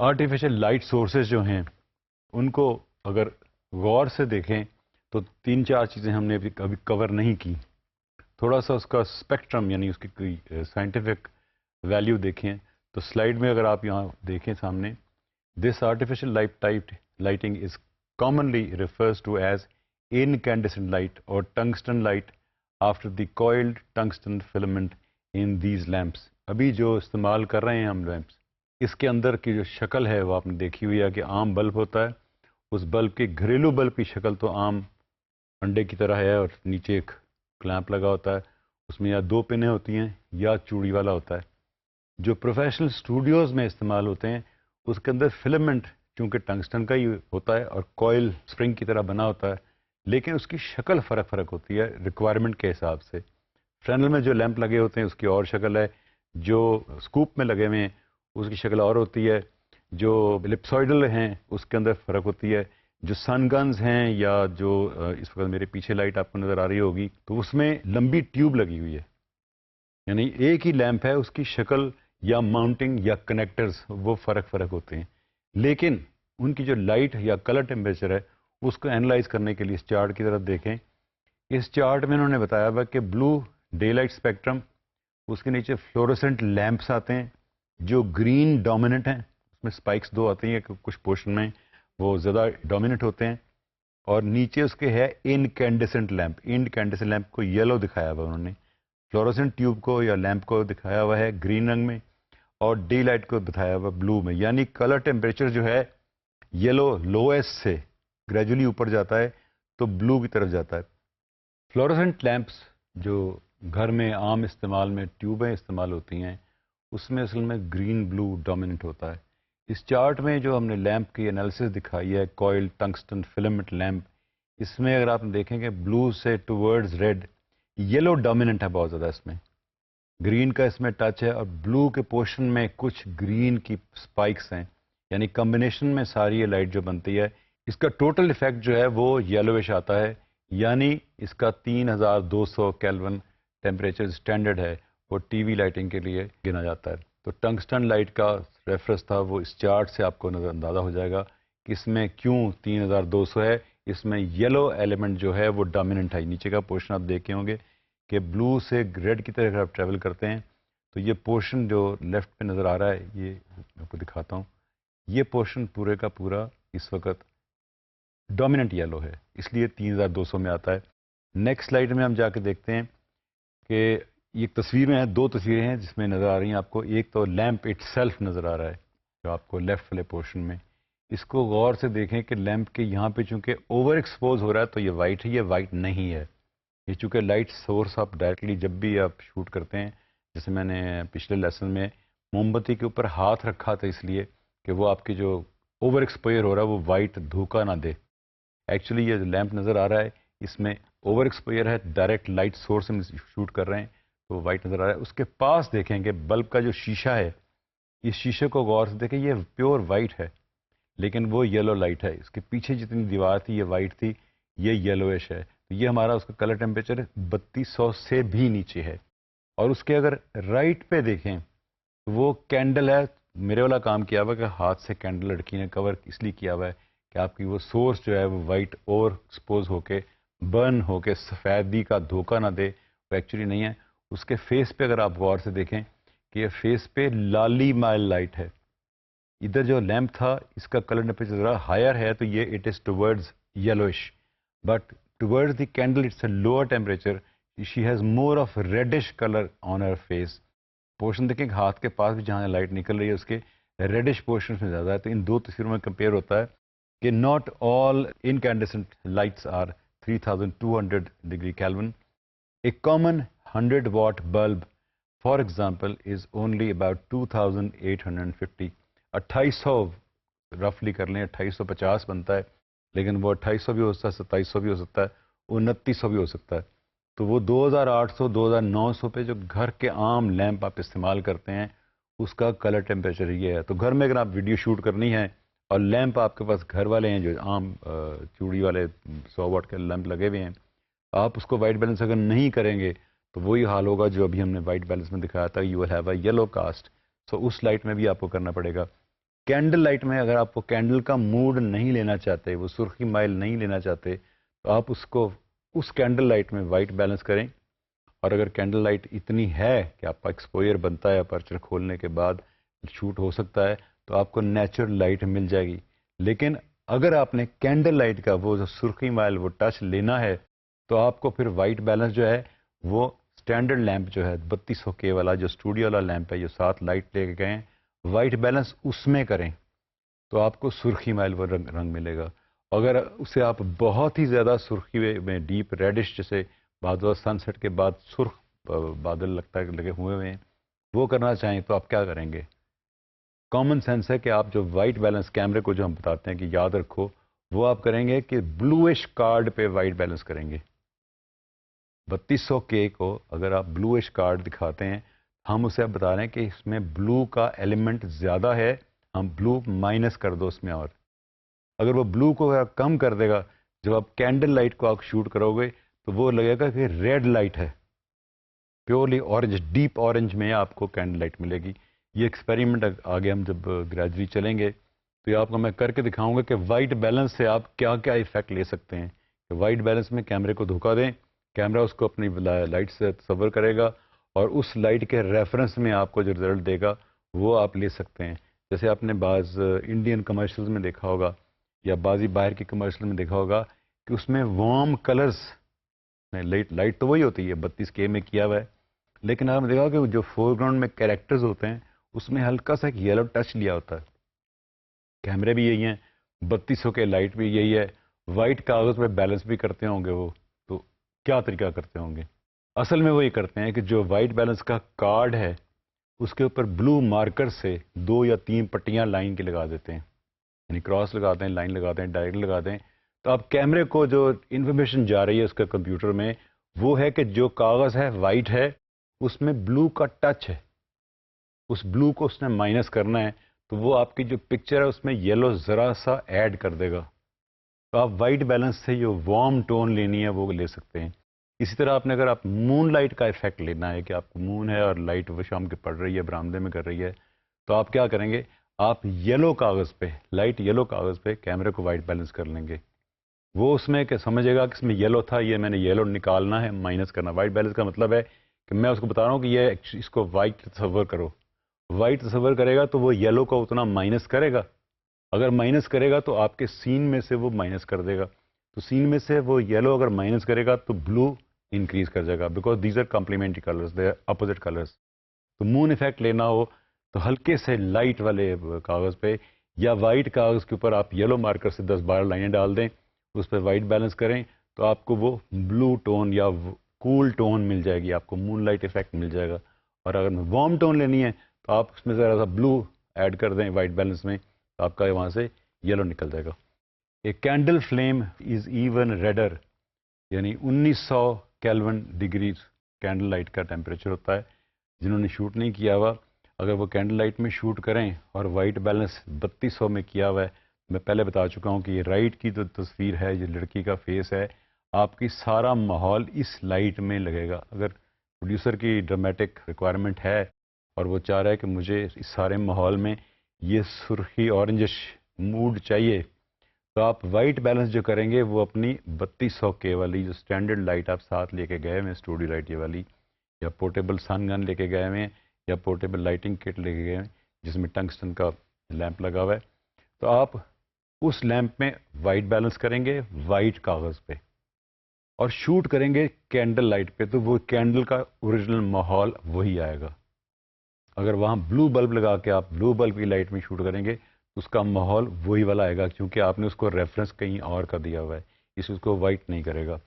Artificial light sources جو ہیں ان کو اگر غور سے دیکھیں تو 3-4 چیزیں ہم نے ابھی کور نہیں کی. تھوڑا سا اس کا اسپیکٹرم یعنی اس کی کوئی سائنٹیفک ویلیو دیکھیں تو سلائیڈ میں اگر آپ یہاں دیکھیں سامنے، this artificial lighting is commonly refers to as incandescent light or tungsten light after the coiled tungsten filament in these lamps. ابھی جو استعمال کر رہے ہیں ہم لیمپس، اس کے اندر کی جو شکل ہے وہ آپ نے دیکھی ہوئی ہے کہ عام بلب ہوتا ہے. اس بلب کی گھریلو بلب کی شکل تو عام انڈے کی طرح ہے اور نیچے ایک کلیمپ لگا ہوتا ہے. اس میں یا 2 پنیں ہوتی ہیں یا چوڑی والا ہوتا ہے. جو پروفیشنل اسٹوڈیوز میں استعمال ہوتے ہیں اس کے اندر فلمنٹ چونکہ ٹنگسٹن کا ہی ہوتا ہے اور کوئل اسپرنگ کی طرح بنا ہوتا ہے، لیکن اس کی شکل فرق ہوتی ہے ریکوائرمنٹ کے حساب سے. فرینل میں جو لیمپ لگے ہوتے ہیں اس کی اور شکل ہے، جو اسکوپ میں لگے ہوئے ہیں اس کی شکل اور ہوتی ہے، جو الپسوئڈل ہیں اس کے اندر فرق ہوتی ہے. جو سن گنز ہیں یا جو اس وقت میرے پیچھے لائٹ آپ کو نظر آ رہی ہوگی تو اس میں لمبی ٹیوب لگی ہوئی ہے، یعنی ایک ہی لیمپ ہے، اس کی شکل یا ماؤنٹنگ یا کنیکٹرز وہ فرق ہوتے ہیں، لیکن ان کی جو لائٹ یا کلر ٹیمپریچر ہے اس کو اینالائز کرنے کے لیے اس چارٹ کی طرف دیکھیں. اس چارٹ میں انہوں نے بتایا ہوا کہ بلو ڈے لائٹ اسپیکٹرم، اس کے نیچے فلورسنٹ لیمپس آتے ہیں جو گرین ڈومیننٹ ہیں، اس میں اسپائکس 2 آتی ہیں کہ کچھ پورشن میں وہ زیادہ ڈومیننٹ ہوتے ہیں، اور نیچے اس کے ہے انکینڈیسنٹ لیمپ. انکینڈیسنٹ لیمپ کو یلو دکھایا ہوا انہوں نے، فلورسنٹ ٹیوب کو یا لیمپ کو دکھایا ہوا ہے گرین رنگ میں، اور ڈے لائٹ کو بتایا ہوا بلو میں. یعنی کلر ٹیمپریچر جو ہے یلو لویسٹ سے گریجولی اوپر جاتا ہے تو بلو کی طرف جاتا ہے. فلورسنٹ لیمپس جو گھر میں عام استعمال میں ٹیوبیں استعمال ہوتی ہیں اس میں اصل میں گرین بلو ڈومیننٹ ہوتا ہے. اس چارٹ میں جو ہم نے لیمپ کی انالیسس دکھائی ہے کوئل ٹنگسٹن فلمنٹ لیمپ، اس میں اگر آپ دیکھیں کہ بلو سے ٹورڈز ریڈ، یلو ڈومیننٹ ہے بہت زیادہ، اس میں گرین کا اس میں ٹچ ہے، اور بلو کے پورشن میں کچھ گرین کی اسپائکس ہیں، یعنی کمبینیشن میں ساری یہ لائٹ جو بنتی ہے اس کا ٹوٹل ایفیکٹ جو ہے وہ یلوش آتا ہے. یعنی اس کا 3200 کیلون ٹیمپریچر اسٹینڈرڈ ہے، وہ ٹی وی لائٹنگ کے لیے گنا جاتا ہے. تو ٹنگسٹن لائٹ کا ریفرنس تھا، وہ اس چارٹ سے آپ کو نظر اندازہ ہو جائے گا کہ اس میں کیوں 3200 ہے. اس میں یلو ایلیمنٹ جو ہے وہ ڈومیننٹ ہے. نیچے کا پورشن آپ دیکھے ہوں گے کہ بلو سے ریڈ کی طرف اگر آپ ٹریول کرتے ہیں تو یہ پورشن جو لیفٹ پہ نظر آ رہا ہے، یہ آپ کو دکھاتا ہوں، یہ پورشن پورے کا پورا اس وقت ڈومیننٹ یلو ہے، اس لیے 3200 میں آتا ہے. نیکسٹ سلائیڈ میں ہم جا کے دیکھتے ہیں کہ یہ تصویریں ہیں، 2 تصویریں ہیں جس میں نظر آ رہی ہیں آپ کو. ایک تو لیمپ اٹ سیلف نظر آ رہا ہے جو آپ کو لیفٹ والے پورشن میں. اس کو غور سے دیکھیں کہ لیمپ کے یہاں پہ چونکہ اوور ایکسپوز ہو رہا ہے تو یہ وائٹ ہے، یہ وائٹ نہیں ہے. یہ چونکہ لائٹ سورس آپ ڈائریکٹلی جب بھی آپ شوٹ کرتے ہیں، جیسے میں نے پچھلے لیسن میں موم بتی کے اوپر ہاتھ رکھا تھا اس لیے کہ وہ آپ کی جو اوور ایکسپوئر ہو رہا ہے وہ وائٹ دھوکہ نہ دے. ایکچولی یہ جو لیمپ نظر آ رہا ہے اس میں اوور ایکسپوئر ہے، ڈائریکٹ لائٹ سورس ہم شوٹ کر رہے ہیں تو وائٹ نظر آ رہا ہے. اس کے پاس دیکھیں کہ بلب کا جو شیشہ ہے، اس شیشے کو غور سے دیکھیں، یہ پیور وائٹ ہے لیکن وہ یلو لائٹ ہے. اس کے پیچھے جتنی دیوار تھی یہ وائٹ تھی، یہ یلویش ہے. یہ ہمارا اس کا کلر ٹیمپریچر 3200 سے بھی نیچے ہے. اور اس کے اگر رائٹ پہ دیکھیں تو وہ کینڈل ہے. میرے والا کام کیا ہوا کہ ہاتھ سے کینڈل لڑکی نے کور اس لیے کیا ہوا ہے کہ آپ کی وہ سورس جو ہے وہ وائٹ اوور ایکسپوز ہو کے برن ہو کے سفیدی کا دھوکہ نہ دے، وہ ایکچولی نہیں ہے. اس کے فیس پہ اگر آپ غور سے دیکھیں کہ یہ فیس پہ لالی مائل لائٹ ہے. ادھر جو لیمپ تھا اس کا کلر ٹیمپریچر ذرا ہائر ہے تو یہ it is towards yellowish, but towards the candle it's a lower temperature, she has more of reddish colour on her face. Portion دیکھیں کہ ہاتھ کے پاس بھی جہاں لائٹ نکل رہی ہے اس کے ریڈش پورشن میں زیادہ ہے. تو ان 2 تصویروں میں کمپیئر ہوتا ہے کہ not all incandescent lights are 3200 degree Kelvin. A common 100 watt bulb for example is only about 2850. 2800 رفلی کر لیں، 2850 بنتا ہے، لیکن وہ 2800 بھی ہو سکتا ہے، 2700 بھی ہو سکتا ہے، 2900 بھی ہو سکتا ہے. تو وہ 2800 2900 پہ جو گھر کے عام لیمپ آپ استعمال کرتے ہیں اس کا کلر ٹیمپریچر یہ ہے. تو گھر میں اگر آپ ویڈیو شوٹ کرنی ہے اور لیمپ آپ کے پاس گھر والے ہیں جو عام چوڑی والے 100 واٹ کے لیمپ لگے ہوئے ہیں، آپ اس کو وائٹ بیلنس اگر نہیں کریں گے تو وہی حال ہوگا جو ابھی ہم نے وائٹ بیلنس میں دکھایا تھا، you will have a yellow cast. So اس لائٹ میں بھی آپ کو کرنا پڑے گا. کینڈل لائٹ میں اگر آپ وہ کینڈل کا موڈ نہیں لینا چاہتے, وہ سرخی مائل نہیں لینا چاہتے, تو آپ اس کینڈل لائٹ میں وائٹ بیلنس کریں. اور اگر کینڈل لائٹ اتنی ہے کہ آپ کا ایکسپوئر بنتا ہے, اپرچر کھولنے کے بعد شوٹ ہو سکتا ہے, تو آپ کو نیچرل لائٹ مل جائے گی. لیکن اگر آپ نے کینڈل لائٹ کا وہ جو سرخی مائل وہ ٹچ لینا ہے, تو آپ کو پھر وائٹ بیلنس جو ہے وہ اسٹینڈرڈ لیمپ جو ہے 3200K والا جو اسٹوڈیو والا لیمپ ہے, جو 7 لائٹ لے کے گئے ہیں, وائٹ بیلنس اس میں کریں تو آپ کو سرخی مائل وہ رنگ ملے گا. اگر اسے آپ بہت ہی زیادہ سرخی میں ڈیپ ریڈش, جیسے بعد سن سیٹ کے بعد سرخ بادل لگتا ہے لگے ہوئے ہیں, وہ کرنا چاہیں تو آپ کیا کریں گے؟ کامن سینس ہے کہ آپ جو وائٹ بیلنس کیمرے کو جو ہم بتاتے ہیں کہ یاد رکھو, وہ آپ کریں گے کہ بلوئش کارڈ پہ وائٹ بیلنس کریں گے. 3200K کو اگر آپ بلوئش کارڈ دکھاتے ہیں, ہم اسے اب بتا رہے ہیں کہ اس میں بلو کا ایلیمنٹ زیادہ ہے, ہم بلو مائنس کر دو اس میں. اور اگر وہ بلو کو کم کر دے گا, جب آپ کینڈل لائٹ کو آپ شوٹ کرو گے تو وہ لگے گا کہ ریڈ لائٹ ہے, پیورلی اورنج, ڈیپ اورنج میں آپ کو کینڈل لائٹ ملے گی. یہ ایکسپیریمنٹ آگے ہم جب گریجولی چلیں گے تو یہ آپ کو میں کر کے دکھاؤں گا کہ وائٹ بیلنس سے آپ کیا کیا ایفیکٹ لے سکتے ہیں. کہ وائٹ بیلنس میں کیمرے کو دھوکا دیں, کیمرہ اس کو اپنی لائٹ سے تصور کرے گا, اور اس لائٹ کے ریفرنس میں آپ کو جو رزلٹ دے گا وہ آپ لے سکتے ہیں. جیسے آپ نے بعض انڈین کمرشلز میں دیکھا ہوگا یا بعضی باہر کی کمرشل میں دیکھا ہوگا کہ اس میں وارم کلرز میں لائٹ تو وہی ہوتی ہے 32K میں کیا ہوا ہے, لیکن آپ نے دیکھا کہ جو فور گراؤنڈ میں کریکٹرز ہوتے ہیں اس میں ہلکا سا ایک یلو ٹچ لیا ہوتا ہے. کیمرے بھی یہی ہیں, 3200K لائٹ بھی یہی ہے, وائٹ کاغذ پہ بیلنس بھی کرتے ہوں گے. وہ تو کیا طریقہ کرتے ہوں گے؟ اصل میں وہ یہ کرتے ہیں کہ جو وائٹ بیلنس کا کارڈ ہے اس کے اوپر بلو مارکر سے 2 یا 3 پٹیاں لائن کی لگا دیتے ہیں, یعنی کراس لگاتے ہیں, لائن لگاتے ہیں, ڈائریکٹ لگاتے ہیں. تو اب کیمرے کو جو انفارمیشن جا رہی ہے اس کے کمپیوٹر میں وہ ہے کہ جو کاغذ ہے وائٹ ہے, اس میں بلو کا ٹچ ہے, اس بلو کو اس نے مائنس کرنا ہے, تو وہ آپ کی جو پکچر ہے اس میں یلو ذرا سا ایڈ کر دے گا. تو آپ وائٹ بیلنس سے جو وارم ٹون لینی ہے وہ لے سکتے ہیں. اسی طرح آپ نے اگر آپ مون لائٹ کا افیکٹ لینا ہے کہ آپ کو مون ہے اور لائٹ وہ شام کے پڑ رہی ہے, برآمدے میں کر رہی ہے, تو آپ کیا کریں گے؟ آپ یلو کاغذ پہ, لائٹ یلو کاغذ پہ کیمرے کو وائٹ بیلنس کر لیں گے. وہ اس میں کہ سمجھے گا کہ اس میں یلو تھا, یہ میں نے یلو نکالنا ہے, مائنس کرنا. وائٹ بیلنس کا مطلب ہے کہ میں اس کو بتا رہا ہوں کہ یہ اس کو وائٹ تصور کرو. وائٹ تصور کرے گا تو وہ یلو کو اتنا مائنس کرے گا, اگر مائنس کرے گا تو آپ کے سین میں سے وہ مائنس کر دے گا. تو سین میں سے وہ یلو اگر مائنس کرے گا تو بلو انکریز کر جائے گا, because these are complementary colours, they are opposite colours. تو مون افیکٹ لینا ہو تو ہلکے سے لائٹ والے کاغذ پہ یا وائٹ کاغذ کے اوپر آپ یلو مارکر سے 10-12 لائنیں ڈال دیں, اس پہ وائٹ بیلنس کریں, تو آپ کو وہ بلو ٹون یا کول ٹون مل جائے گی, آپ کو مون لائٹ افیکٹ مل جائے گا. اور اگر وارم ٹون لینی ہے تو آپ اس میں ذرا سا بلو ایڈ کر دیں وائٹ بیلنس میں, تو آپ کا وہاں سے یلو نکل جائے گا. A candle flame is even redder, یعنی 1900 کیلون ڈگریز کینڈل لائٹ کا ٹیمپریچر ہوتا ہے. جنہوں نے شوٹ نہیں کیا ہوا, اگر وہ کینڈل لائٹ میں شوٹ کریں اور وائٹ بیلنس 3200 میں کیا ہوا ہے, میں پہلے بتا چکا ہوں کہ یہ رائٹ کی جو تصویر ہے, یہ لڑکی کا فیس ہے, آپ کی سارا ماحول اس لائٹ میں لگے گا. اگر پروڈیوسر کی ڈرمیٹک ریکوائرمنٹ ہے اور وہ چاہ رہا ہے کہ مجھے اس سارے ماحول میں یہ سرخی اورنجش موڈ چاہیے, تو آپ وائٹ بیلنس جو کریں گے وہ اپنی 3200K والی جو اسٹینڈرڈ لائٹ آپ ساتھ لے کے گئے ہوئے ہیں, اسٹوڈیو لائٹ یہ والی, یا پورٹیبل سن گن لے کے گئے ہوئے ہیں, یا پورٹیبل لائٹنگ کٹ لے کے گئے ہیں جس میں ٹنگسٹن کا لیمپ لگا ہوا ہے, تو آپ اس لیمپ میں وائٹ بیلنس کریں گے وائٹ کاغذ پہ اور شوٹ کریں گے کینڈل لائٹ پہ, تو وہ کینڈل کا اوریجنل ماحول وہی آئے گا. اگر وہاں بلو بلب لگا کے آپ بلو بلب کی لائٹ میں شوٹ کریں گے تو اس کا ماحول وہی والا آئے گا, کیونکہ آپ نے اس کو ریفرنس کہیں اور کا دیا ہوا ہے, اس کو وائٹ نہیں کرے گا.